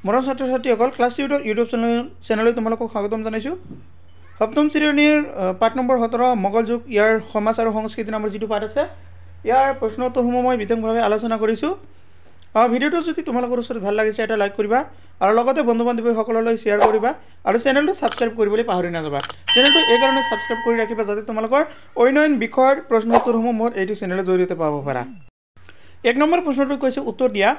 মৰম ছাত্ৰ ছাত্ৰীসকল ক্লাছ টিউটৰ ইউটিউব চেনেললৈ তোমালোকক স্বাগতম জনাইছোঁ। সপ্তম শ্ৰেণীৰ পাঠ নম্বৰ 17 মোগল যুগ ইয়াৰ সমাজ আৰু সংস্কৃতি নামৰ যিটো পাঠ আছে ইয়াৰ প্ৰশ্ন উত্তৰসমূহ মই বিতংভাৱে আলোচনা কৰিছোঁ। ভিডিঅ'টো যদি তোমালোকৰ ওচৰত ভাল লাগিছে এটা লাইক কৰিবা আৰু লগতে বন্ধু বান্ধৱীসকললৈ শ্বেয়াৰ কৰিবা আৰু চেনেলটো ছাবস্ক্ৰাইব কৰিবলৈ পাহৰি নাযাবা। চেনেলটো এইকাৰণে ছাবস্ক্ৰাইব কৰি ৰাখিবা যাতে তোমালোকৰ অন্য বিষয়ৰ প্ৰশ্ন উত্তৰসমূহ মোৰ এইটো চেনেলৰ জৰিয়তে পাব পাৰা। 1 নম্বৰ প্ৰশ্নটো কৈছে উত্তৰ দিয়া।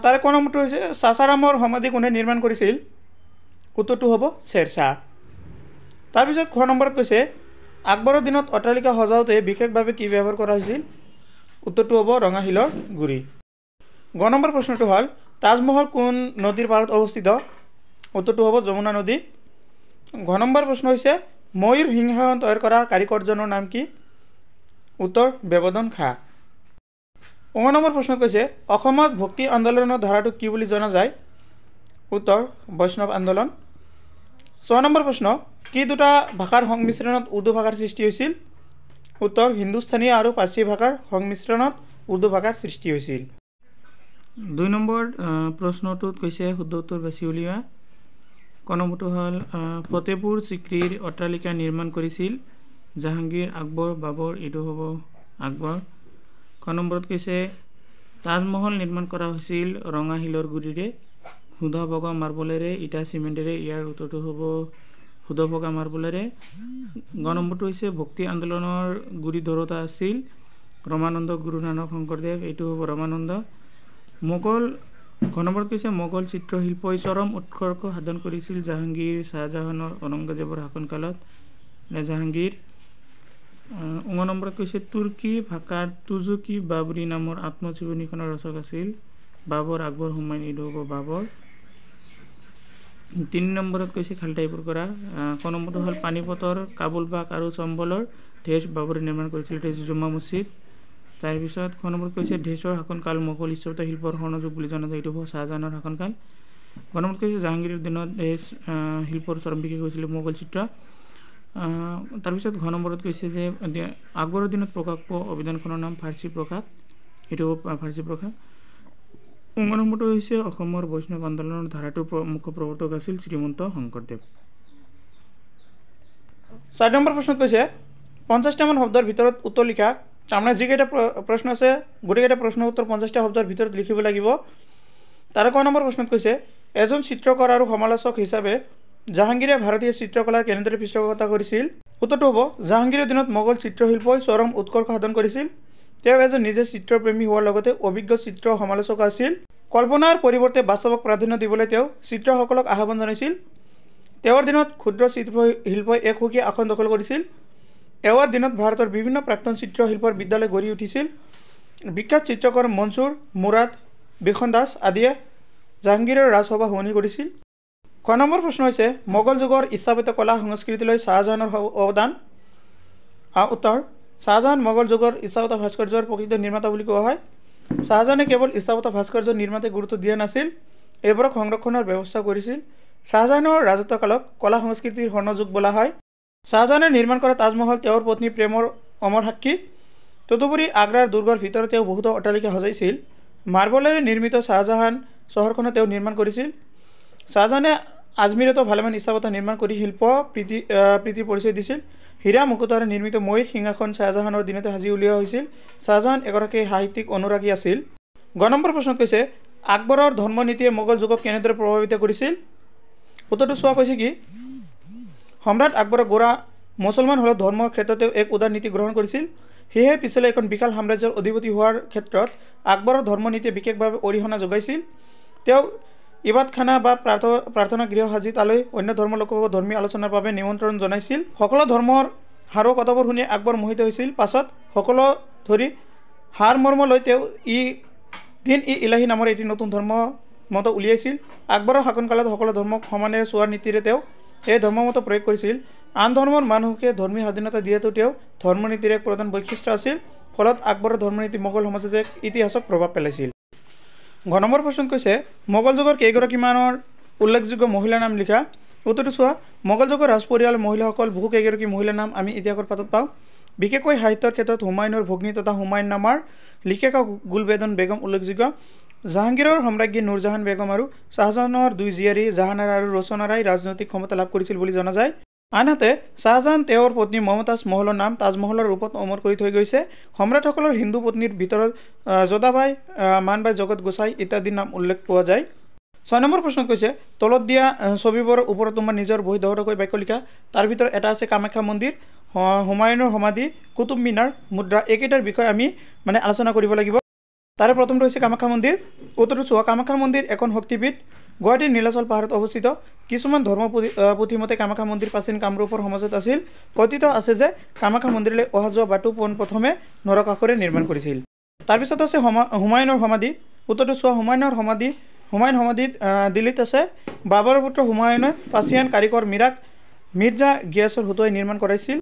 তাৰে ক নম্বৰটো হৈছে চাচাৰামৰ সমাধি কোনে নিৰ্মাণ কৰিছিল? উত্তৰটো হ'ব শ্বেৰশ্বাহ। তাৰপিছত খ নম্বৰত কৈছে আকবৰৰ দিনত অট্টালিকা সজাওঁতে বিশেষভাৱে কি ব্যৱহাৰ কৰা হৈছিল? উত্তৰটো হ'ব ৰঙা শিলৰ গুৰি। গ নম্বৰ প্ৰশ্নটো হ'ল তাজমহল কোন নদীৰ পাৰত অৱস্থিত? উত্তৰটো হ'ব যমুনা নদী। ঘ নম্বৰ প্ৰশ্ন হৈছে ময়ূৰ সিংহাসন তৈয়াৰ কৰা কাৰিকৰজনৰ নাম কি? উত্তৰ বেবদন খাঁ। 5 নম্বৰ প্ৰশ্ন কৈছে অসমত ভক্তি আন্দোলনৰ ধাৰাটোক কি বুলি জনা যায়? উত্তৰ বৈষ্ণৱ আন্দোলন। 6 নম্বৰ প্ৰশ্ন কি দুটা ভাষাৰ সংমিশ্ৰণত উৰ্দু ভাষাৰ সৃষ্টি হৈছিল? উত্তৰ হিন্দুস্তানী আৰু পাৰ্চী ভাষাৰ সংমিশ্ৰণত উৰ্দু ভাষাৰ সৃষ্টি হৈছিল। 2 নম্বৰ প্ৰশ্নটোত কৈছে শুদ্ধ উত্তৰ বাছি উলিওৱা। ক নম্বৰটো হ'ল ফতেপুৰ চিক্ৰীৰ অট্টালিকা নিৰ্মাণ কৰিছিল জাহাংগীৰ, আকবৰ, বাবৰ। এইটো হ'ব আকবৰ। ক নম্বৰত কৈছে তাজমহল নিৰ্মাণ কৰা হৈছিল ৰঙা শিলৰ গুৰিৰে, সুধা বগা মাৰ্বলেৰে, ইটা চিমেণ্টেৰে। ইয়াৰ উত্তৰটো হ'ব সুধা বগা মাৰ্বলেৰে। গ নম্বৰটো হৈছে ভক্তি আন্দোলনৰ গুৰি ধৰোতা আছিল ৰমানন্দ গুৰু নানক শংকৰদেৱ। এইটো হ'ব ৰমানন্দ। ঘ নম্বৰত কৈছে মোগল চিত্ৰশিল্পই চৰম উৎকৰ্ষ সাধন কৰিছিল জাহাংগীৰ, শ্বাহজাহানৰ, ঔৰংগজেবৰ শাসনকালত জাহাংগীৰ। ঙ নম্বৰত কৈছে তুৰ্কী ভাষাৰ তুজুকি বাবৰি নামৰ আত্মজীৱনীখনৰ ৰচক আছিল বাবৰ, আকবৰ, হুমায়ুন। এইটো হ'ব বাবৰ। 3 নম্বৰত কৈছে খালী টাইপৰ কৰা। ক নম্বৰটো হ'ল পানীপথৰ কাবুলবাগ আৰু চম্বলৰ ঢেচ বাবৰে নিৰ্মাণ কৰিছিল। এইটো হৈছে জুম্মা মছজিদ। তাৰপিছত খ নম্বৰত কৈছে ঢেচৰ শাসনকাল মোগল স্থাপত্য শিল্পৰ স্বৰ্ণযুগ বুলি জনা যায়। এইটো হ'ব শ্বাহজাহানৰ শাসনকাল। গ নম্বৰত কৈছে জাহাংগীৰৰ দিনত ঢেচ শিল্পৰ চৰম বিকাশ হৈছিল মোগল চিত্ৰ। তাৰপিছত ঘ নম্বৰত কৈছে যে আকবৰৰ দিনত প্ৰকাশ পোৱা অভিধানখনৰ নাম ফাৰ্চী প্ৰকাশ। এইটো ফাৰ্চী প্ৰকাশ। ঙ নম্বৰটো হৈছে অসমৰ বৈষ্ণৱ আন্দোলনৰ ধাৰাটোৰ মুখ্য প্ৰৱৰ্তক আছিল শ্ৰীমন্ত শংকৰদেৱ। 4 নম্বৰ প্ৰশ্নত কৈছে 50টামান শব্দৰ ভিতৰত উত্তৰ লিখা। তাৰমানে যিকেইটা প্ৰশ্ন আছে গোটেইকেইটা প্ৰশ্ন উত্তৰ 50টা শব্দৰ ভিতৰত লিখিব লাগিব। তাৰে ক নম্বৰ প্ৰশ্নত কৈছে এজন চিত্ৰকৰ আৰু সমালোচক হিচাপে জাহাংগীৰে ভাৰতীয় চিত্ৰকলাৰ কেনেদৰে পৃষ্ঠপোষকতা কৰিছিল? উত্তৰটো হ'ব জাহাংগীৰৰ দিনত মোগল চিত্ৰশিল্পই চৰম উৎকৰ্ষ সাধন কৰিছিল। তেওঁ এজন নিজে চিত্ৰপ্ৰেমী হোৱাৰ লগতে অভিজ্ঞ চিত্ৰ সমালোচক আছিল। কল্পনাৰ পৰিৱৰ্তে বাস্তৱক প্ৰাধান্য দিবলৈ তেওঁ চিত্ৰসকলক আহ্বান জনাইছিল। তেওঁৰ দিনত ক্ষুদ্ৰ চিত্ৰশিল্পই এক সুকীয়া আসন দখল কৰিছিল। এওঁৰ দিনত ভাৰতৰ বিভিন্ন প্ৰাক্তন চিত্ৰশিল্পৰ বিদ্যালয় গঢ়ি উঠিছিল। বিখ্যাত চিত্ৰকৰ মনছুৰ, মুৰাদ, বিখন দাস আদিয়ে জাহাংগীৰৰ ৰাজসভা শুৱনি কৰিছিল। খ নম্বৰ প্ৰশ্ন হৈছে মোগল যুগৰ স্থাপত্য কলা সংস্কৃতিলৈ শ্বাহজাহানৰ অৱদান। উত্তৰ শ্বাহজাহান মোগল যুগৰ স্থাপত্য ভাস্কৰ্যৰ প্ৰকৃত নিৰ্মাতা বুলি কোৱা হয়। শ্বাহজাহানে কেৱল স্থাপত্য ভাস্কৰ্য নিৰ্মাতে গুৰুত্ব দিয়া নাছিল, এইবোৰক সংৰক্ষণৰ ব্যৱস্থা কৰিছিল। শ্বাহজাহানৰ ৰাজত্বকালক কলা সংস্কৃতিৰ স্বৰ্ণযুগ বোলা হয়। শ্বাহজাহানে নিৰ্মাণ কৰা তাজমহল তেওঁৰ পত্নী প্ৰেমৰ অমৰ সাক্ষী। তদুপৰি আগ্ৰাৰ দুৰ্গৰ ভিতৰত তেওঁ বহুতো অট্টালিকা সজাইছিল। মাৰ্বলেৰে নিৰ্মিত শ্বাহজাহান চহৰখনো তেওঁ নিৰ্মাণ কৰিছিল। শ্বাহজাহানে আজমিৰতো ভালেমান স্থাপত্য নিৰ্মাণ কৰি শিল্প প্ৰীতিৰ পৰিচয় দিছিল। হীৰা মুকুতাৰে নিৰ্মিত ময়ূৰ সিংহাসন শ্বাহজাহানৰ দিনতে সাজি উলিওৱা হৈছিল। শ্বাহজাহান এগৰাকী সাহিত্যিক অনুৰাগী আছিল। গ নম্বৰ প্ৰশ্নত কৈছে আকবৰৰ ধৰ্মনীতিয়ে মোগল যুগক কেনেদৰে প্ৰভাৱিত কৰিছিল? উত্তৰটো চোৱা কৈছে কি সম্ৰাট আকবৰৰ গোড়া মুছলমান হ'লেও ধৰ্মৰ ক্ষেত্ৰত তেওঁ এক উদাৰ নীতি গ্ৰহণ কৰিছিল। সেয়েহে পিছলৈ এখন বিশাল সাম্ৰাজ্যৰ অধিপতি হোৱাৰ ক্ষেত্ৰত আকবৰৰ ধৰ্মনীতিয়ে বিশেষভাৱে অৰিহণা যোগাইছিল। তেওঁ ইবাদখানা বা প্ৰাৰ্থনা গৃহ সাজি তালৈ অন্য ধৰ্মৰ লোককো ধৰ্মীয় আলোচনাৰ বাবে নিমন্ত্ৰণ জনাইছিল। সকলো ধৰ্মৰ হাৰ কথাবোৰ শুনি আকবৰ মোহিত হৈছিল। পাছত সকলো ধৰি হাৰ মৰ্ম লৈ তেওঁ দিন ইলাহী নামৰ এটি নতুন ধৰ্ম মত উলিয়াইছিল। আকবৰৰ শাসনকালত সকলো ধৰ্মক সমানে চোৱাৰ নীতিৰে তেওঁ এই ধৰ্মমত প্ৰয়োগ কৰিছিল। আন ধৰ্মৰ মানুহকে ধৰ্মীয় স্বাধীনতা দিয়াটো তেওঁ ধৰ্মনীতিৰ এক প্ৰধান বৈশিষ্ট্য আছিল। ফলত আকবৰৰ ধৰ্মনীতি মোগল সমাজত এক ইতিহাসক প্ৰভাৱ পেলাইছিল। ঘ নম্বৰ প্ৰশ্ন কৈছে মোগল যুগৰ কেইগৰাকীমানৰ উল্লেখযোগ্য মহিলাৰ নাম লিখা। উত্তৰটো চোৱা মোগল যুগৰ ৰাজ পৰিয়ালৰ মহিলাসকল বহু কেইগৰাকী মহিলাৰ নাম আমি ইতিহাসৰ পাতত পাওঁ। বিশেষকৈ সাহিত্যৰ ক্ষেত্ৰত হুমায়ুনৰ ভগ্নী তথা হুমায়ুন নামাৰ লিখিকা গুলবেদন বেগম উল্লেখযোগ্য। জাহাংগীৰৰ সম্ৰাজ্ঞী নুৰজাহান বেগম আৰু শ্বাহজাহানৰ দুই জীয়াৰী জাহানাৰা আৰু ৰচনাৰাই ৰাজনৈতিক ক্ষমতা লাভ কৰিছিল বুলি জনা যায়। আনহাতে শ্বাহজাহান তেওঁৰ পত্নী মমতাজ মহলৰ নাম তাজমহলৰ ৰূপত অমৰ কৰি থৈ গৈছে। সম্ৰাটসকলৰ হিন্দু পত্নীৰ ভিতৰত যোধাবাই, মানবাই, জগত গোসাঁই ইত্যাদিৰ নাম উল্লেখ পোৱা যায়। 6 নম্বৰ প্ৰশ্নত কৈছে তলত দিয়া ছবিবোৰৰ ওপৰত তোমাৰ নিজৰ বহি দহটাকৈ বাক্য লিখা। তাৰ ভিতৰত এটা আছে কামাখ্যা মন্দিৰ, হুমায়ুনৰ সমাধি, কুতুব মিনাৰ, মুদ্ৰা। এইকেইটাৰ বিষয়ে আমি আলোচনা কৰিব লাগিব। তাৰে প্ৰথমটো হৈছে কামাখ্যা মন্দিৰ। উত্তৰটো চোৱা। কামাখ্যা মন্দিৰ এখন শক্তিপীঠ, গুৱাহাটীৰ নীলাচল পাহাৰত অৱস্থিত। কিছুমান ধৰ্ম পুথিমতে কামাখ্যা মন্দিৰ প্ৰাচীন কামৰূপৰ সমাজত আছিল। কথিত আছে যে কামাখ্যা মন্দিৰলৈ অহা যোৱা বাটটো পোনপ্ৰথমে নৰকাসুৰে নিৰ্মাণ কৰিছিল। তাৰপিছত আছে হুমায়ুনৰ সমাধি। উত্তৰটো চোৱা। হুমায়ুন সমাধিত দিল্লীত আছে। বাবৰৰ পুত্ৰ হুমায়ুনে পাৰ্চিয়ান কাৰিকৰ মিৰ্জা গিয়াছৰ হতুৱাই নিৰ্মাণ কৰাইছিল।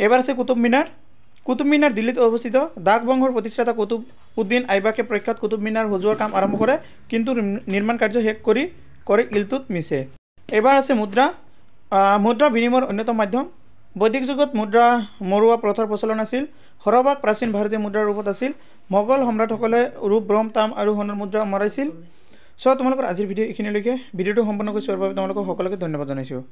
এবাৰ আছে কুতুব মিনাৰ। কুতুব মিনাৰ দিল্লীত অৱস্থিত। ডাক বংশৰ প্ৰতিষ্ঠাতা কুতুব উদ্দিন আইবাকে প্ৰখ্যাত কুতুব মিনাৰ সজোৱাৰ কাম আৰম্ভ কৰে, কিন্তু নিৰ্মাণ কাৰ্য শেষ কৰে ইলতুৎমিছে। এবাৰ আছে মুদ্ৰা। মুদ্ৰা বিনিময়ৰ অন্যতম মাধ্যম। বৈদিক যুগত মুদ্ৰা মৰোৱা প্ৰথাৰ প্ৰচলন আছিল। সৰহভাগ প্ৰাচীন ভাৰতীয় মুদ্ৰাৰ ৰূপত আছিল। মোগল সম্ৰাটসকলে ৰূপ, ব্ৰহ্ম, তাম আৰু সোণৰ মুদ্ৰা মৰাইছিল। তোমালোকৰ আজিৰ ভিডিঅ' এইখিনিলৈকে। ভিডিঅ'টো সম্পূৰ্ণ কৰি চোৱাৰ বাবে তোমালোকক সকলোকে ধন্যবাদ জনাইছোঁ।